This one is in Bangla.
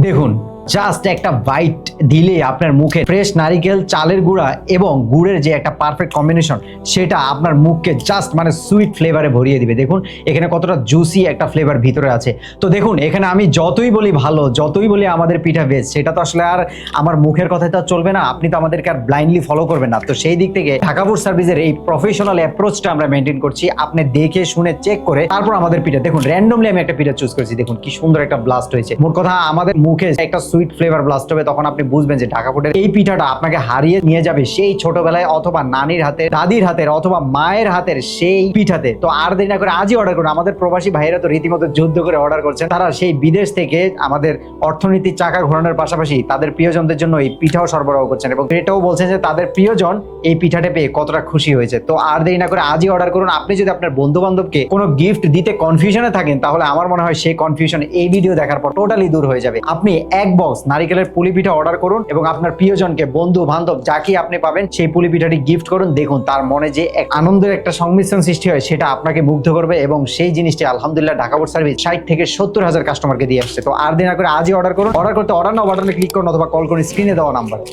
দেখুন জাস্ট একটা বাইট দিলে আপনার মুখে ফ্রেশ নারিকেল, চালের গুঁড়া এবং গুড়ের যে একটা পারফেক্ট কম্বিনেশন, সেটা আপনার মুখকে জাস্ট মানে সুইট ফ্লেভারে ভরিয়ে দিবে। দেখুন এখানে কতটা জুসি একটা ফ্লেভার ভিতরে আছে। তো দেখুন এখানে আমি যতই বলি ভালো, যতই বলি আমাদের পিঠা বেস্ট, সেটা তো আসলে আর আমার মুখের কথাই তো চলবে না, আপনি তো আমাদেরকে আর ব্লাইন্ডলি ফলো করবেন না। তো সেই দিক থেকে ঢাকা ফুড সার্ভিসের এই প্রফেশনাল অ্যাপ্রোচটা আমরা মেনটেন করছি। আপনি দেখে শুনে চেক করে তারপর আমাদের পিঠা দেখুন। র্যান্ডমলি আমি একটা পিঠা চুজ করেছি, দেখুন কি সুন্দর একটা ব্লাস্ট হয়েছে। মোট কথা আমাদের মুখে একটা সুইট ফ্লেভার ব্লাস্ট হবে, তখন আপনি বুঝবেন যে ঢাকা ফুডের এই পিঠাটা আপনাকে হারিয়ে নিয়ে যাবে সেই ছোটবেলায়, অথবা নানির হাতে, দাদির হাতের, অথবা মায়ের হাতের সেই পিঠাতে। তো আর দেরি না করে আজই অর্ডার করুন। আমাদের প্রবাসী ভাইয়েরা তো রীতিমতো যুদ্ধ করে অর্ডার করছেন। তারা সেই বিদেশ থেকে আমাদের অর্থনীতির চাকা ঘোরানোর পাশাপাশি তাদের প্রিয়জনদের জন্য এই পিঠাও সরবরাহ করছেন, এবং এটাও বলছেন যে তাদের প্রিয়জন এই পিঠাটা পেয়ে কতটা খুশি হয়েছে। তো আর দেরি না করে আজই অর্ডার করুন। আপনি যদি আপনার বন্ধু বান্ধবকে কোনো গিফট দিতে কনফিউশনে থাকেন, তাহলে আমার মনে হয় সেই কনফিউশন এই ভিডিও দেখার পর টোটালি দূর হয়ে যাবে। আপনি এক বক্স নারিকেলের পুলি পিঠা অর্ডার করুন এবং আপনার প্রিয়জনকে, বন্ধু বান্ধব যাকে আপনি পাবেন, সেই পুলি পিঠাটি গিফট করুন। দেখুন তার মনে যে এক আনন্দের একটা সংমিশ্রণ সৃষ্টি হয়, সেটা আপনাকে মুগ্ধ করবে। এবং সেই জিনিসটি আলহামদুলিল্লাহ ঢাকা ফুড সার্ভিস 60 থেকে 70,000 কাস্টমারকে দিয়ে আসছে। তো আর দেরি না করে আজই অর্ডার করুন। অর্ডার করতে অর্ডার নাও বাটনে ক্লিক করুন অথবা কল করুন স্ক্রিনে দেওয়া নাম্বারে।